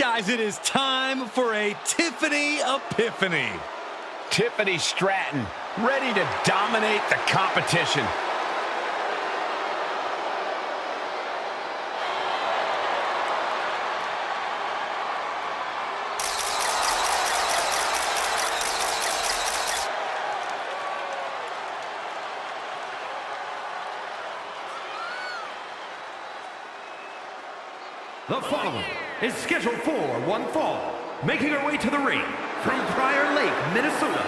guys, it is time for a Tiffany epiphany. Tiffany Stratton, ready to dominate the competition. The following is scheduled for one fall, making her way to the ring from Prior Lake, Minnesota,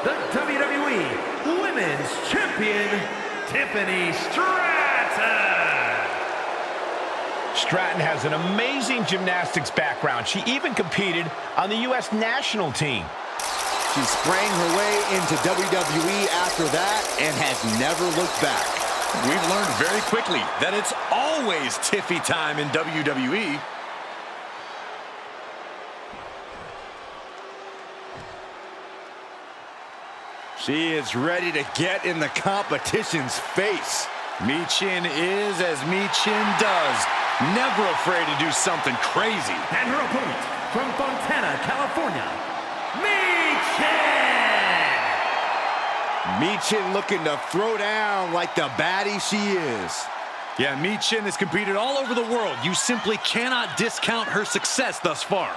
the WWE Women's Champion, Tiffany Stratton. Stratton has an amazing gymnastics background. She even competed on the U.S. national team. She sprang her way into WWE after that and has never looked back. We've learned very quickly that it's always Tiffy time in WWE. She is ready to get in the competition's face. Michin is as Michin does. Never afraid to do something crazy. And her opponent from Fontana, California, Michin! Michin looking to throw down like the baddie she is. Yeah, Michin has competed all over the world. You simply cannot discount her success thus far.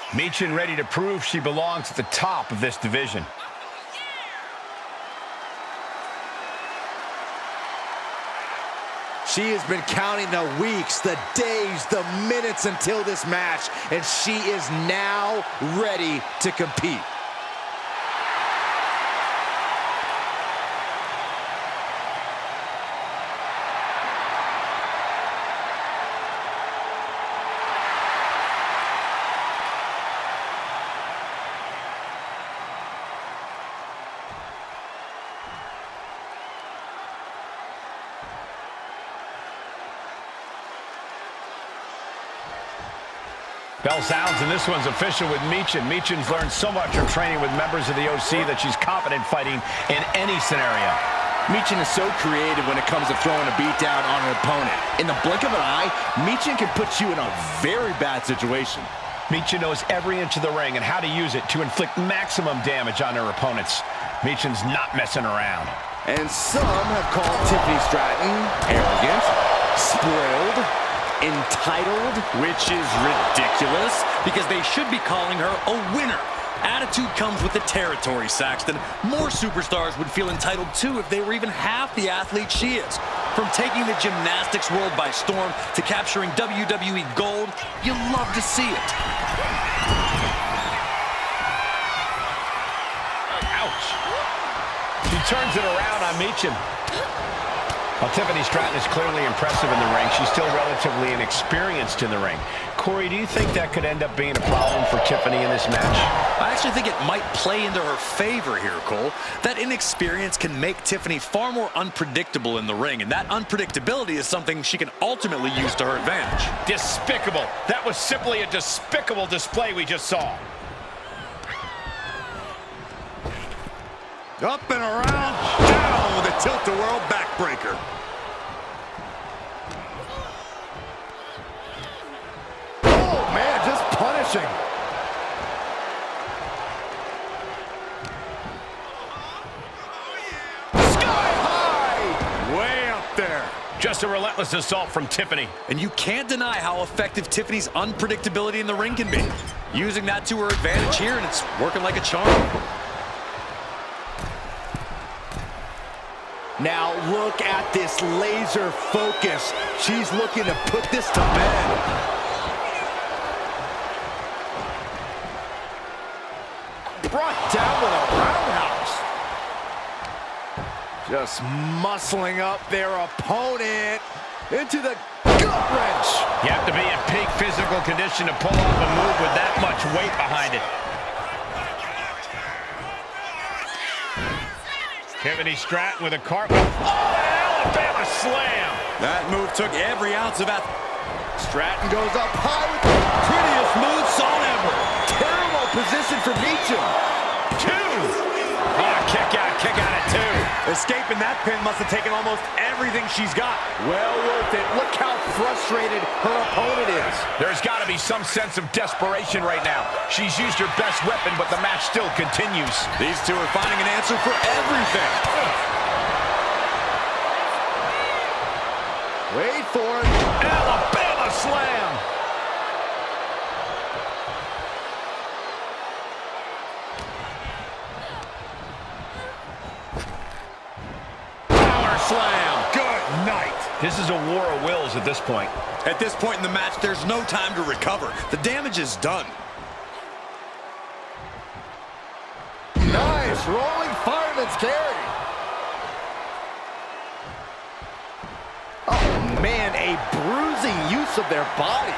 Michin ready to prove she belongs at the top of this division. She has been counting the weeks, the days, the minutes until this match, and she is now ready to compete. Bell sounds, and this one's official with Michin. Michin's learned so much from training with members of the OC that she's confident fighting in any scenario. Michin is so creative when it comes to throwing a beat down on her opponent. In the blink of an eye, Michin can put you in a very bad situation. Michin knows every inch of the ring and how to use it to inflict maximum damage on her opponents. Michin's not messing around. And some have called Tiffany Stratton arrogant, spoiled, entitled, which is ridiculous because they should be calling her a winner. Attitude comes with the territory, Saxton. More superstars would feel entitled too if they were even half the athlete she is. From taking the gymnastics world by storm to capturing WWE gold, you love to see it. Ouch. She turns it around on Michin. Well, Tiffany Stratton is clearly impressive in the ring. She's still relatively inexperienced in the ring. Corey, do you think that could end up being a problem for Tiffany in this match? I actually think it might play into her favor here, Cole. That inexperience can make Tiffany far more unpredictable in the ring, and that unpredictability is something she can ultimately use to her advantage. Despicable. That was simply a despicable display we just saw. up and around, down with a tilt-a-whirl backbreaker. Oh, man, just punishing. Sky high! Way up there. Just a relentless assault from Tiffany. And you can't deny how effective Tiffany's unpredictability in the ring can be. Using that to her advantage here, and it's working like a charm. Now look at this laser focus. She's looking to put this to bed. Brought down with a roundhouse. Just muscling up their opponent into the gut wrench. You have to be in peak physical condition to pull off a move with that much weight behind it. Tiffany Stratton with a cartwheel. Oh, an Alabama slam. That move took every ounce of effort. Stratton goes up high with the prettiest moonsault ever. Terrible position for Michin. Two. Oh, kick out at two. Escaping that pin must have taken almost everything she's got. Well worth it. Look how frustrated her opponent is. There's got to be some sense of desperation right now. She's used her best weapon, but the match still continues. These two are finding an answer for everything. Wait for it. Alabama slam. Slam. Good night. This is a war of wills at this point. At this point in the match, there's no time to recover. The damage is done. Nice rolling fireman's carry. Oh, man, a bruising use of their body.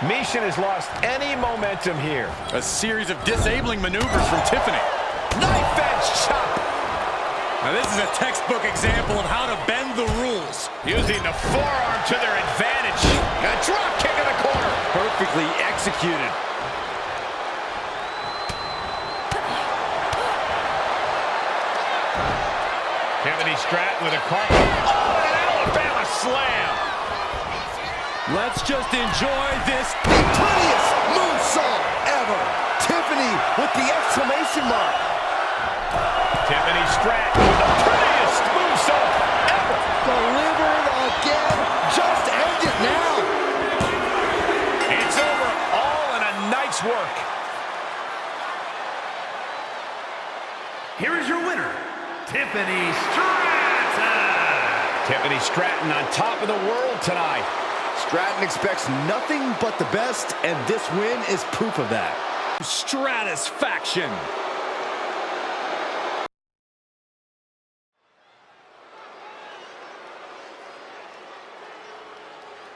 Michin has lost any momentum here. A series of disabling maneuvers from Tiffany. Knife edge chop. Now this is a textbook example of how to bend the rules. Using the forearm to their advantage. A drop kick in the corner. Perfectly executed. Tiffany Stratton with a carpet. Oh, an Alabama slam. Let's just enjoy this. The prettiest moonsault ever. Tiffany with the exclamation mark. Tiffany Stratton with the prettiest moonsault ever. Delivered again. Just end it now. It's over, all in a night's work. Here is your winner, Tiffany Stratton. Tiffany Stratton on top of the world tonight. Stratton expects nothing but the best, and this win is proof of that. Stratisfaction.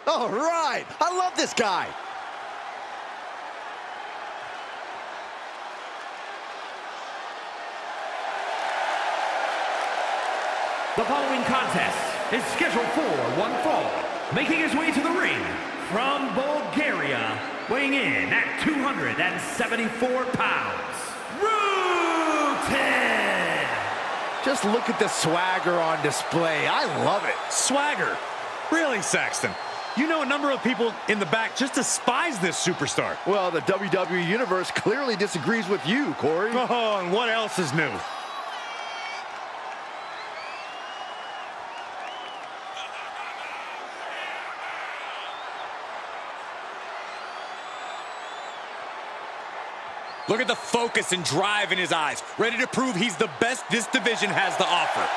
All right, I love this guy. The following contest is scheduled for one fall. Making his way to the ring from Bulgaria, weighing in at 274 pounds, Rusev. Just look at the swagger on display. I love it. Swagger. Really, Saxton? You know a number of people in the back just despise this superstar. Well, the WWE Universe clearly disagrees with you, Corey. Oh, and what else is new? Look at the focus and drive in his eyes, ready to prove he's the best this division has to offer.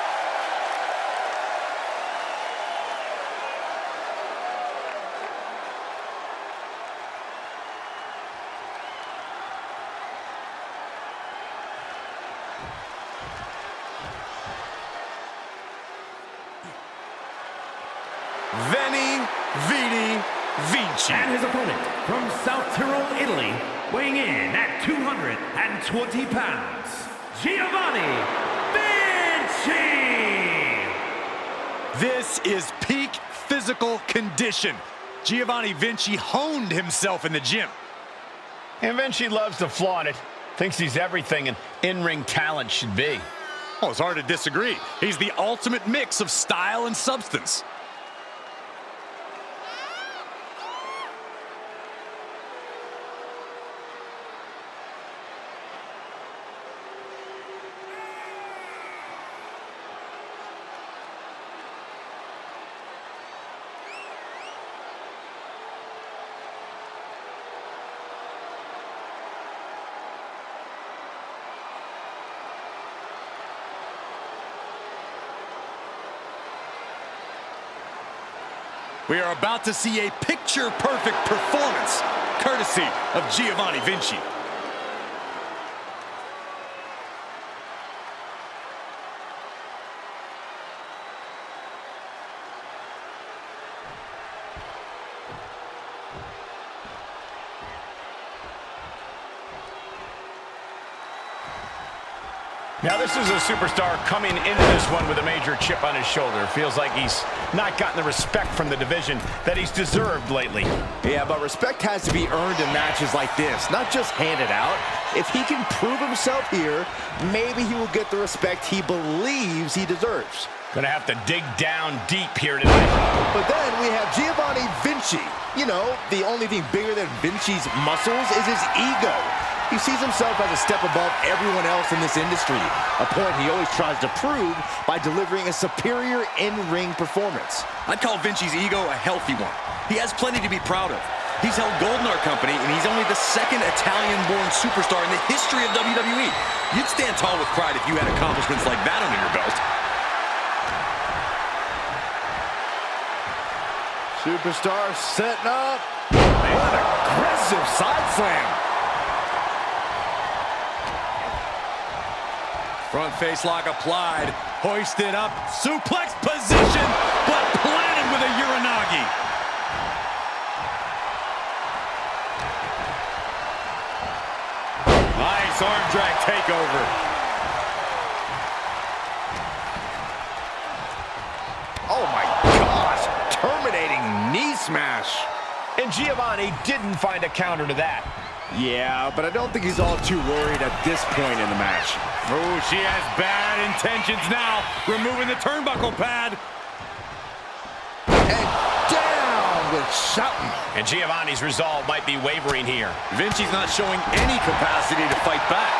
Vinci. And his opponent from South Tyrol, Italy, weighing in at 220 pounds, Giovanni Vinci. This is peak physical condition. Giovanni Vinci honed himself in the gym. And Vinci loves to flaunt it. Thinks he's everything an in-ring talent should be. Oh, it's hard to disagree. He's the ultimate mix of style and substance. We are about to see a picture-perfect performance, courtesy of Giovanni Vinci. Now this is a superstar coming into this one with a major chip on his shoulder. Feels like he's not gotten the respect from the division that he's deserved lately. Yeah, but respect has to be earned in matches like this, not just handed out. If he can prove himself here, maybe he will get the respect he believes he deserves. Gonna have to dig down deep here tonight. But then we have Giovanni Vinci. You know, the only thing bigger than Vinci's muscles is his ego. He sees himself as a step above everyone else in this industry, a point he always tries to prove by delivering a superior in-ring performance. I'd call Vinci's ego a healthy one. He has plenty to be proud of. He's held gold in our company, and he's only the second Italian-born superstar in the history of WWE. You'd stand tall with pride if you had accomplishments like that under your belt. Superstar setting up. What an aggressive side slam. Front face lock applied, hoisted up, suplex position, but planted with a Uranagi. Nice arm drag takeover. Oh my gosh, terminating knee smash. And Giovanni didn't find a counter to that. Yeah, but I don't think he's all too worried at this point in the match. Oh, she has bad intentions now, removing the turnbuckle pad. And down with shouting. And Giovanni's resolve might be wavering here. Vinci's not showing any capacity to fight back.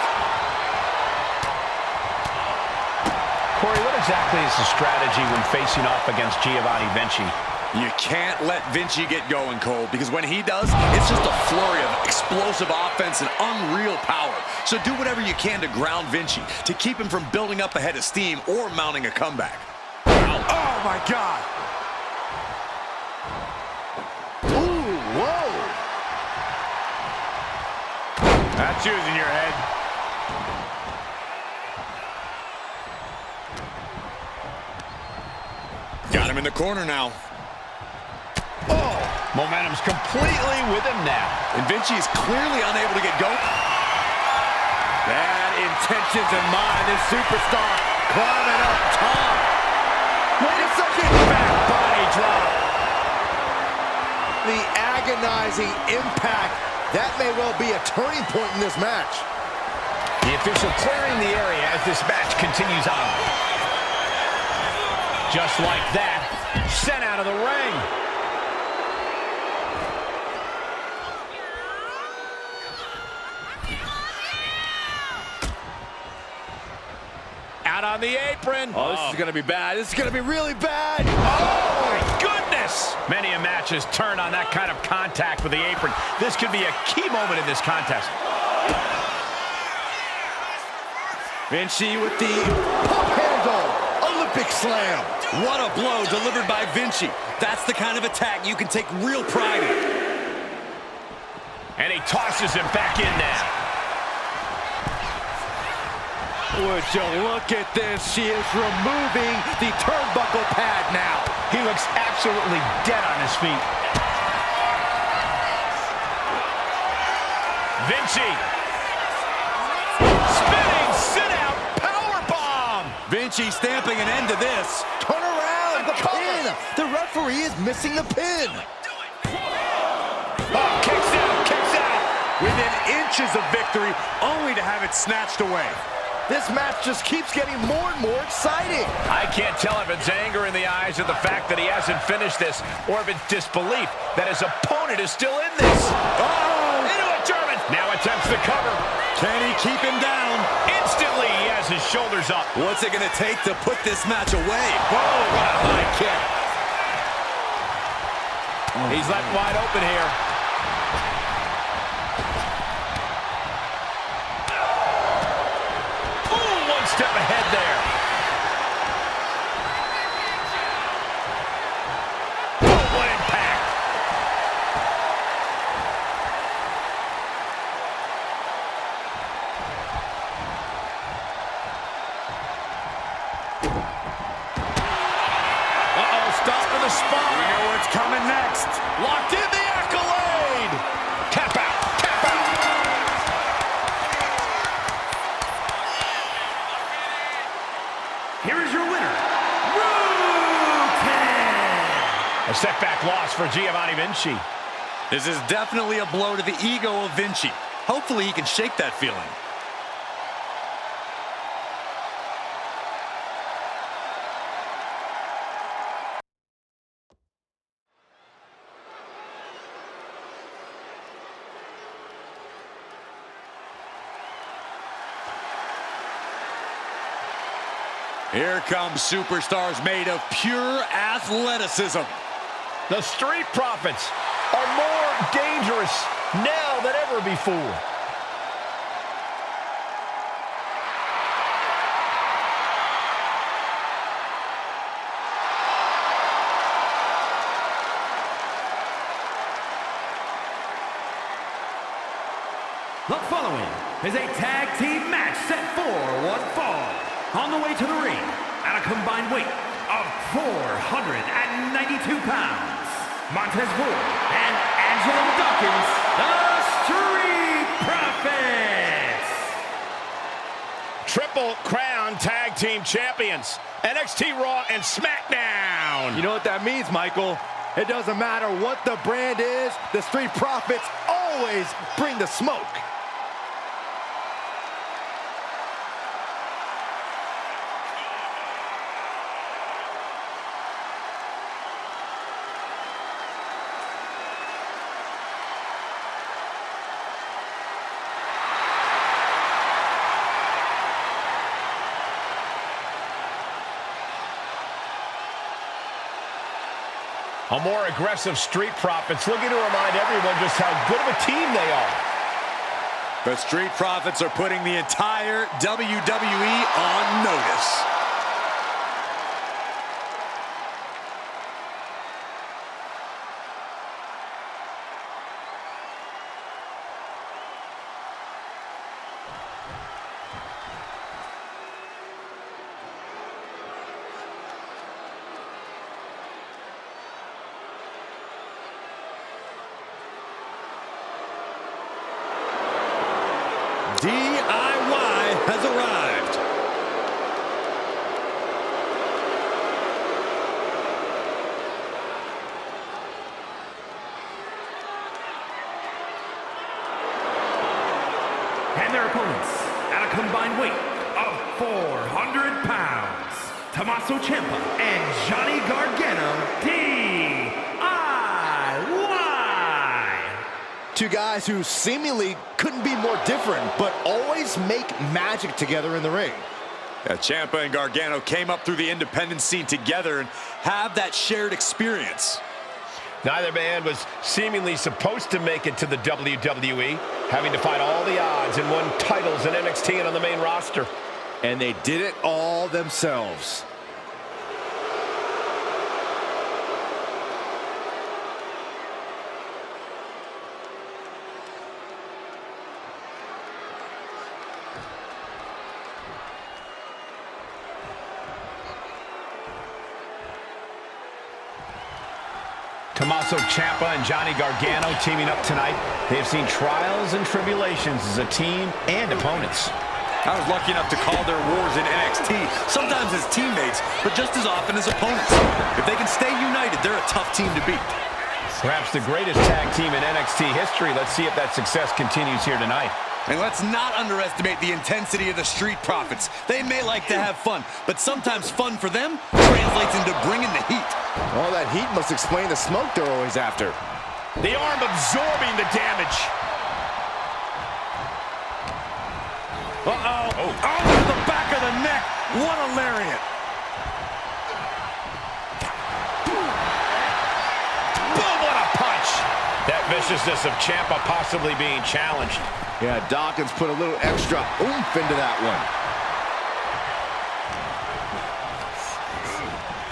Corey, what exactly is the strategy when facing off against Giovanni Vinci? You can't let Vinci get going, Cole, because when he does, it's just a flurry of explosive offense and unreal power. So do whatever you can to ground Vinci, to keep him from building up a head of steam or mounting a comeback. Oh, my God. Ooh, whoa. That's using your head. Got him in the corner now. Oh, momentum's completely with him now. And Vinci is clearly unable to get going. Bad intentions in mind. This superstar climbing up top. Wait a second. Back body drop. The agonizing impact. That may well be a turning point in this match. The official clearing the area as this match continues on. Just like that, sent out of the ring. Out on the apron. Oh, this is going to be bad. This is going to be really bad. Oh, my goodness. Many a match has turned on that kind of contact with the apron. This could be a key moment in this contest. Vinci with the Pump handle. Olympic slam. What a blow delivered by Vinci. That's the kind of attack you can take real pride in. And he tosses him back in now. Would you look at this? She is removing the turnbuckle pad now. He looks absolutely dead on his feet. Vinci. Spinning sit-out powerbomb. Vinci stamping an end to this. Turn around. The pin. The referee is missing the pin. Oh, kicks out, kicks out. Within inches of victory, only to have it snatched away. This match just keeps getting more and more exciting. I can't tell if it's anger in the eyes of the fact that he hasn't finished this, or if it's disbelief that his opponent is still in this. Oh! Into a German. Now attempts the cover. Can he keep him down? Instantly, he has his shoulders up. What's it going to take to put this match away? Whoa, what a high kick. He's left wide open here. Step ahead there. Oh, what impact. Uh-oh, stop with a spot. We know what's coming next. Locked in the accolade. Tap out, tap out. here is your winner, Rusev. A setback loss for Giovanni Vinci. This is definitely a blow to the ego of Vinci. Hopefully he can shake that feeling. Here come superstars made of pure athleticism. The Street Profits are more dangerous now than ever before. The following is a tag team match set for one fall. On the way to the ring, at a combined weight of 492 pounds, Montez and Angelo Dawkins, the Street Profits. Triple Crown Tag Team Champions, NXT Raw and SmackDown. You know what that means, Michael? It doesn't matter what the brand is, the Street Profits always bring the smoke. A more aggressive Street Profits looking to remind everyone just how good of a team they are. The Street Profits are putting the entire WWE on notice. DIY has arrived. And their opponents, at a combined weight of 400 pounds, Tommaso Ciampa and Johnny Gargano, Two guys who seemingly couldn't be more different, but always make magic together in the ring. Yeah, Ciampa and Gargano came up through the independent scene together and have that shared experience. Neither man was seemingly supposed to make it to the WWE, having to fight all the odds and won titles in NXT and on the main roster. And they did it all themselves. Tommaso Ciampa and Johnny Gargano teaming up tonight. They have seen trials and tribulations as a team and opponents. I was lucky enough to call their wars in NXT, sometimes as teammates, but just as often as opponents. If they can stay united, they're a tough team to beat. Perhaps the greatest tag team in NXT history. Let's see if that success continues here tonight. And let's not underestimate the intensity of the Street Profits. They may like to have fun, but sometimes fun for them translates into bringing the heat. All that heat must explain the smoke they're always after. The arm absorbing the damage. Uh-oh. Oh, to the back of the neck. What a lariat. Boom, what a punch. That viciousness of Ciampa possibly being challenged. Yeah, Dawkins put a little extra oomph into that one.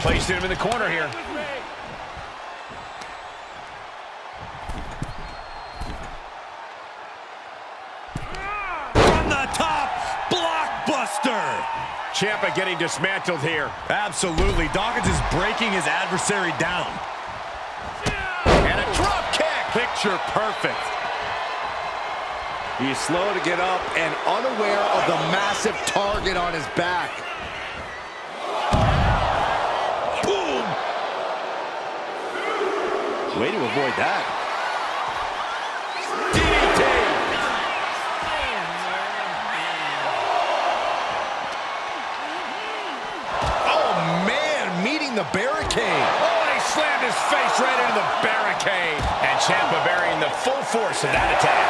Placing him in the corner here. From the top, blockbuster. Ciampa getting dismantled here. Absolutely. Dawkins is breaking his adversary down. And a drop kick. Picture perfect. He's slow to get up and unaware of the massive target on his back. to avoid that. DDT! Oh, man, meeting the barricade. Oh, he slammed his face right into the barricade. And Ciampa bearing the full force of that attack.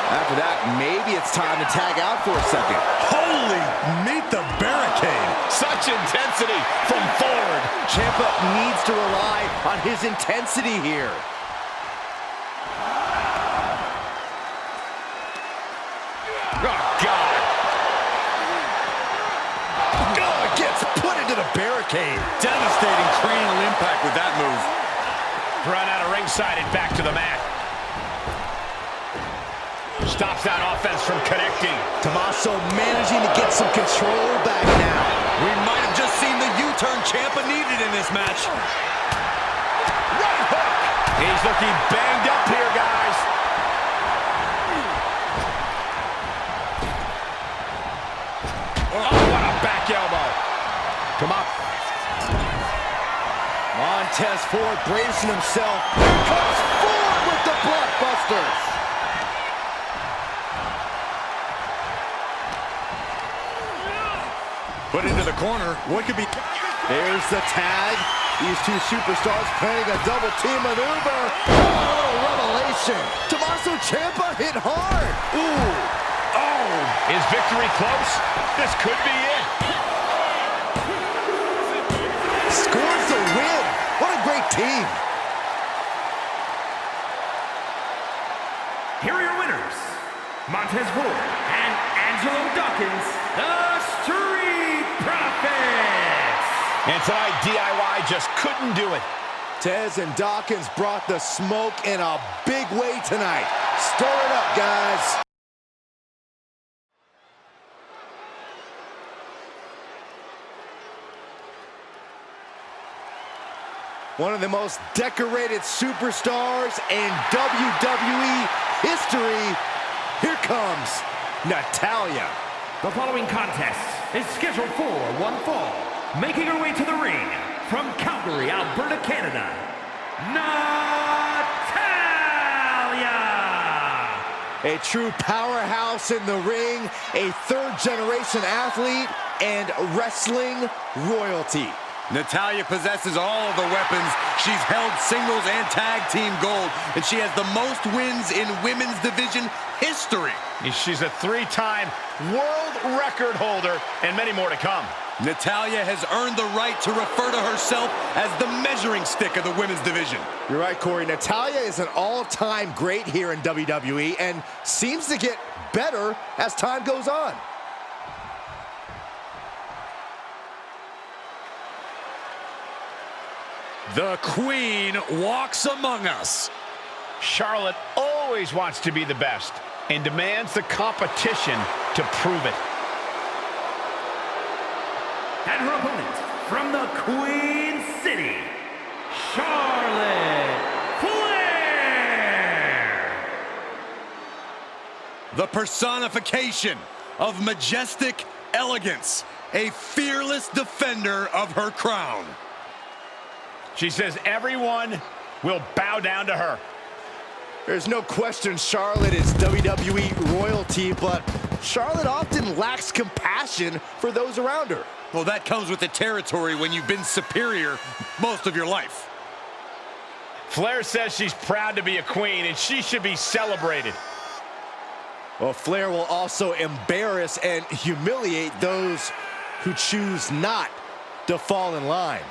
After that, maybe it's time to tag out for a second. Holy, meet the barricade. Such intensity from forward. Ciampa needs to rely on his intensity here. Oh, God. Oh, it gets put into the barricade. Devastating cranial impact with that move. Run out of ringside and back to the mat. Stops that offense from connecting. Tommaso managing to get some control back now. We might have just seen the U-turn Ciampa needed in this match. Right hook. He's looking banged up here, guys. Oh, what a back elbow. Come on. Montez forward, bracing himself. Here comes forward with the blockbusters. Put into the corner. What could be... There's the tag. These two superstars planning a double team maneuver. Oh, revelation. Tommaso Ciampa hit hard. Ooh. Oh, is victory close? This could be it. Scores the win. What a great team. Here are your winners, Montez and Angelo Dawkins, the Street Profits. And tonight, DIY just couldn't do it. Tez and Dawkins brought the smoke in a big way tonight. Stir it up, guys. One of the most decorated superstars in WWE history. Here comes Natalya. The following contest is scheduled for one fall. Making her way to the ring from Calgary, Alberta, Canada, Natalya! A true powerhouse in the ring, a third-generation athlete, and wrestling royalty. Natalya possesses all of the weapons. She's held singles and tag team gold, and she has the most wins in women's division history. She's a three-time world record holder, and many more to come. Natalya has earned the right to refer to herself as the measuring stick of the women's division. You're right, Corey. Natalya is an all-time great here in WWE and seems to get better as time goes on. The Queen walks among us. Charlotte always wants to be the best and demands the competition to prove it. And her opponent from the Queen City, Charlotte Flair! The personification of majestic elegance, a fearless defender of her crown. She says everyone will bow down to her. There's no question Charlotte is WWE royalty, but Charlotte often lacks compassion for those around her. Well, that comes with the territory when you've been superior most of your life. Flair says she's proud to be a queen, and she should be celebrated. Well, Flair will also embarrass and humiliate those who choose not to fall in line.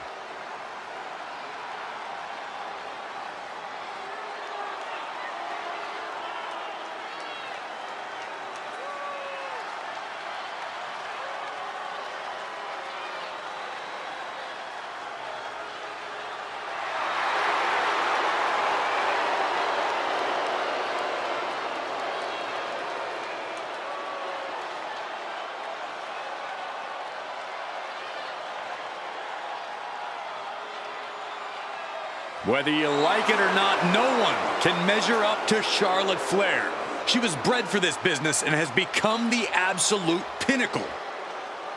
Whether you like it or not, no one can measure up to Charlotte Flair. She was bred for this business and has become the absolute pinnacle.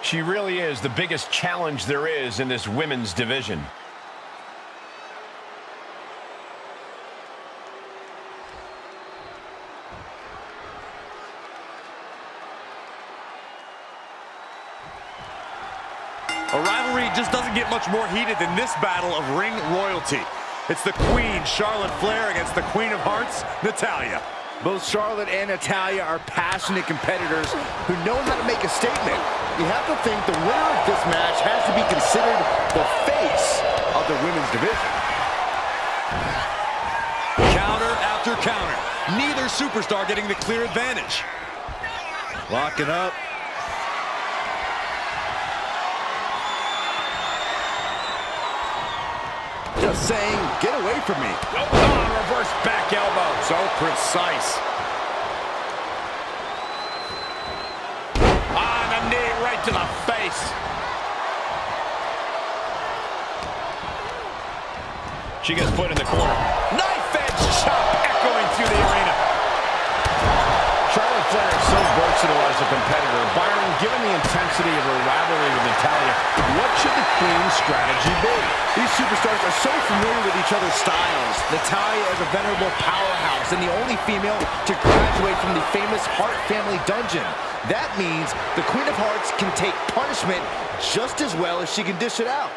She really is the biggest challenge there is in this women's division. just doesn't get much more heated than this battle of ring royalty. It's the Queen, Charlotte Flair, against the Queen of Hearts, Natalya. Both Charlotte and Natalya are passionate competitors who know how to make a statement. You have to think the winner of this match has to be considered the face of the women's division. Counter after counter. Neither superstar getting the clear advantage. Locking up. Just saying, get away from me. Reverse back elbow. So precise. On the knee, right to the face. She gets put in the corner. Knife edge chop echoing through the arena. Charlotte Flair is so versatile as a competitor. Byron, given the intensity of her rivalry with Natalya, what should the Queen's strategy be? These superstars are so familiar with each other's styles. Natalya is a venerable powerhouse and the only female to graduate from the famous Hart family dungeon. That means the Queen of Hearts can take punishment just as well as she can dish it out.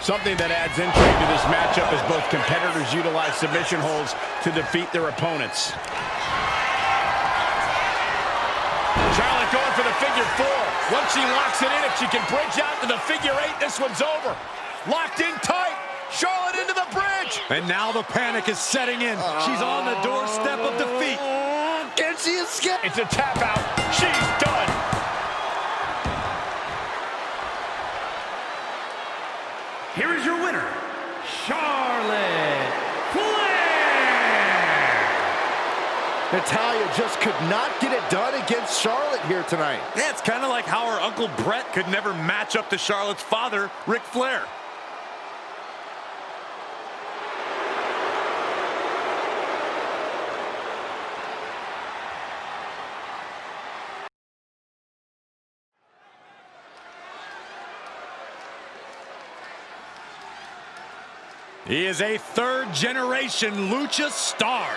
Something that adds intrigue to this matchup as both competitors utilize submission holds to defeat their opponents. Charlotte going for the figure four. Once she locks it in, if she can bridge out to the figure eight, this one's over. Locked in tight. Charlotte into the bridge. And now the panic is setting in. She's on the doorstep of defeat. Can she escape? It's a tap out. She's done. Here is your winner, Charlotte Flair. Natalya just could not get it done against Charlotte here tonight. Yeah, it's kind of like how her Uncle Brett could never match up to Charlotte's father, Ric Flair. He is a third-generation lucha star.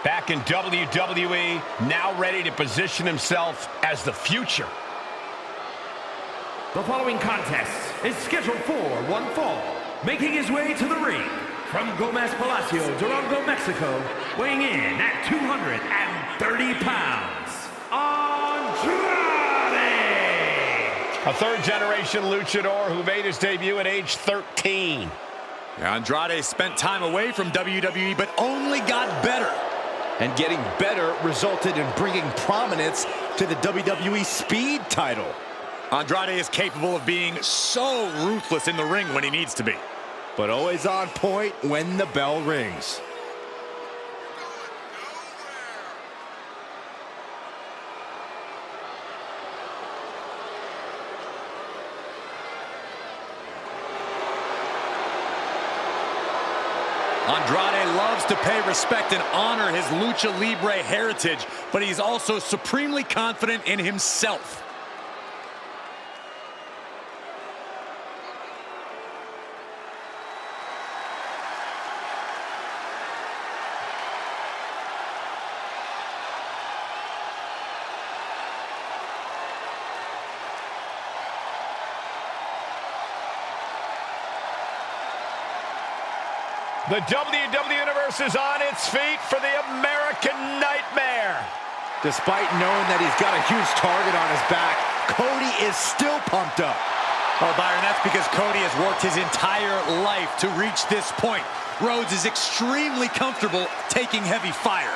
Back in WWE, now ready to position himself as the future. The following contest is scheduled for one fall. Making his way to the ring from Gomez Palacio, Durango, Mexico, weighing in at 230 pounds, Andrade! A third-generation luchador who made his debut at age 13. Andrade spent time away from WWE, but only got better. And getting better resulted in bringing prominence to the WWE Speed title. Andrade is capable of being so ruthless in the ring when he needs to be. But always on point when the bell rings. Andrade loves to pay respect and honor his Lucha Libre heritage, but he's also supremely confident in himself. The WWE Universe is on its feet for the American Nightmare. Despite knowing that he's got a huge target on his back, Cody is still pumped up. Oh, Byron, that's because Cody has worked his entire life to reach this point. Rhodes is extremely comfortable taking heavy fire.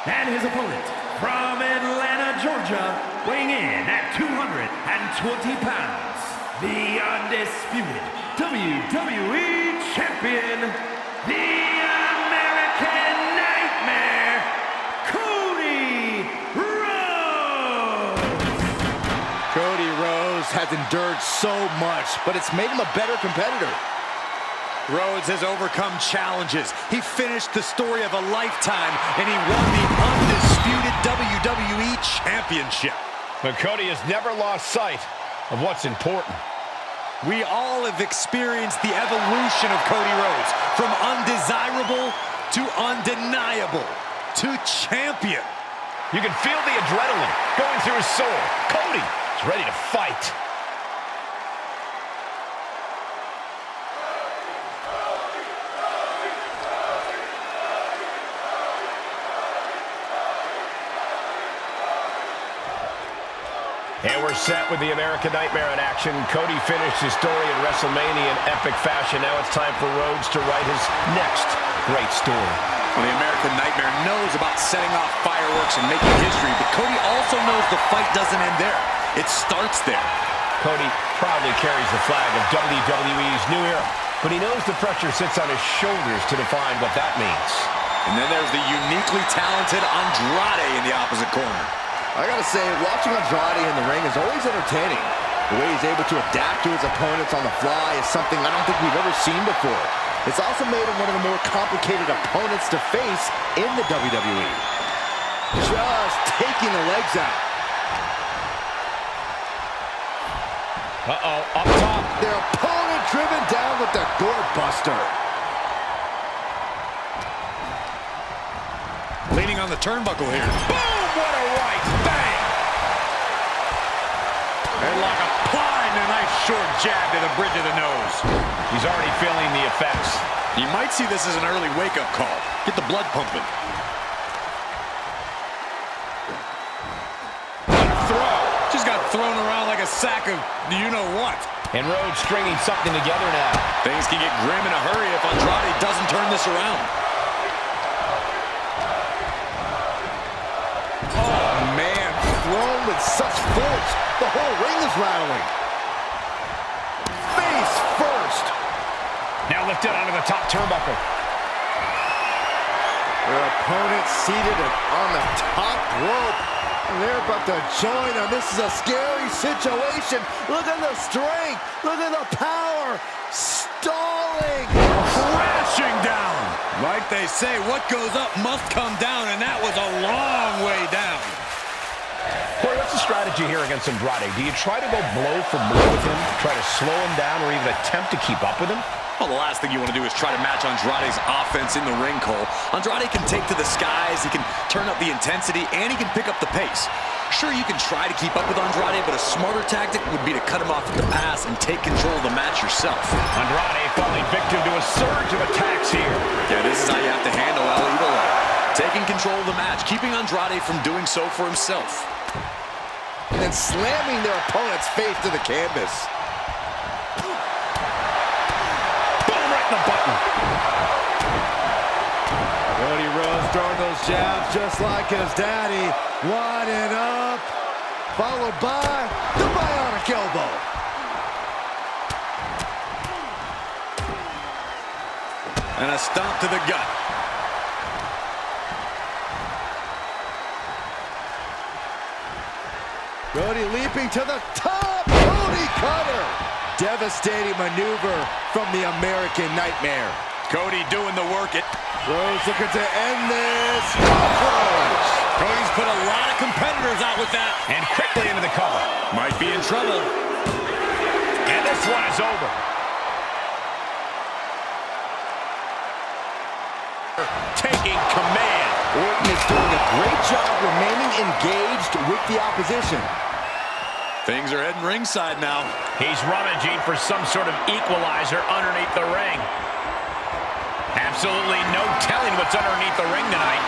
And his opponent from Atlanta, Georgia, weighing in at 220 pounds, the undisputed WWE Champion, the American Nightmare, Cody Rhodes. Cody Rhodes has endured so much, but it's made him a better competitor. Rhodes has overcome challenges. He finished the story of a lifetime, and he won the undisputed WWE Championship. But Cody has never lost sight of what's important. We all have experienced the evolution of Cody Rhodes, from undesirable to undeniable to champion. You can feel the adrenaline going through his soul. Cody is ready to fight. And we're set with the American Nightmare in action. Cody finished his story in WrestleMania in epic fashion. Now it's time for Rhodes to write his next great story. Well, the American Nightmare knows about setting off fireworks and making history, but Cody also knows the fight doesn't end there. It starts there. Cody proudly carries the flag of WWE's new era, but he knows the pressure sits on his shoulders to define what that means. And then there's the uniquely talented Andrade in the opposite corner. I gotta say, watching Andrade in the ring is always entertaining. The way he's able to adapt to his opponents on the fly is something I don't think we've ever seen before. It's also made him one of the more complicated opponents to face in the WWE. Just taking the legs out. Uh-oh, up top. Their opponent driven down with the gourd buster. Leaning on the turnbuckle here. Boom! What a right! Bang! Headlock applied and a nice short jab to the bridge of the nose. He's already feeling the effects. You might see this as an early wake-up call. Get the blood pumping. What a throw. Just got thrown around like a sack of you-know-what. And Rhodes stringing something together now. Things can get grim in a hurry if Andrade doesn't turn this around. Thrown with such force, the whole ring is rattling. Face first. Now lifted onto the top turnbuckle. Their opponent seated on the top rope. And they're about to join them. This is a scary situation. Look at the strength. Look at the power. Stalling. Crashing down. Like they say, what goes up must come down, and that was a long way down. Corey, what's the strategy here against Andrade? Do you try to go blow for blow with him, try to slow him down, or even attempt to keep up with him? Well, the last thing you want to do is try to match Andrade's offense in the ring, Cole. Andrade can take to the skies, he can turn up the intensity, and he can pick up the pace. Sure, you can try to keep up with Andrade, but a smarter tactic would be to cut him off at the pass and take control of the match yourself. Andrade falling victim to a surge of attacks here. Yeah, this is how you have to handle El Idolo. Taking control of the match, keeping Andrade from doing so for himself. And then slamming their opponent's face to the canvas. Boom, right in the button. Cody Rhodes throwing those jabs just like his daddy. Winding up. Followed by the bionic elbow. And a stomp to the gut. Cody leaping to the top. Cody cutter. Devastating maneuver from the American Nightmare. Cody doing the work. Rhodes looking to end this. Rhodes. Cody's put a lot of competitors out with that. And quickly into the cover. Might be in trouble. And this one is over. Taking command. Orton is doing a great job remaining engaged with the opposition. Things are heading ringside now. He's rummaging for some sort of equalizer underneath the ring. Absolutely no telling what's underneath the ring tonight.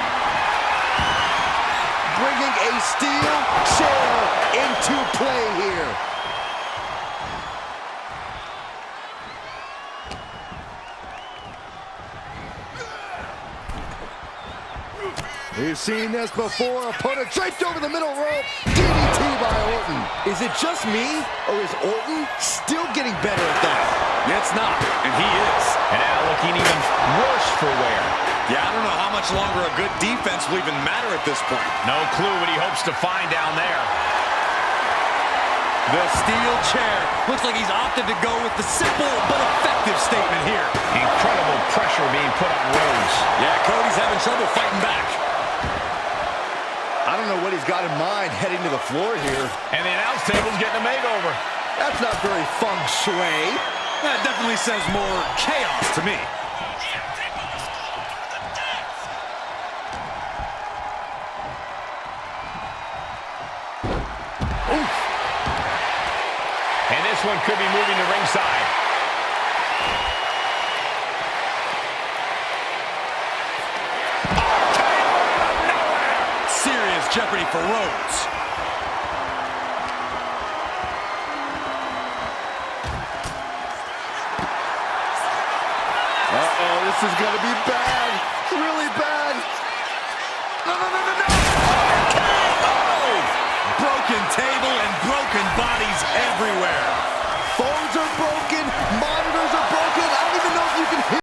Bringing a steel chair into play here. We've seen this before. Opponent draped over the middle rope. DDT by Orton. Is it just me, or is Orton still getting better at that? It's not, and he is. And now looking even worse for wear. Yeah, I don't know how much longer a good defense will even matter at this point. No clue what he hopes to find down there. The steel chair. Looks like he's opted to go with the simple but effective statement here. Incredible pressure being put on Rhodes. Yeah, Cody's having trouble fighting back. I don't don't know what he's got in mind heading to the floor here. And the announce table's getting a makeover. That's not very feng shui. That definitely says more chaos to me. Oof. And this one could be moving to ringside. Serious jeopardy for Rhodes. Uh-oh, this is going to be bad. Really bad. No, no, no, no, no. Broken table and broken bodies everywhere.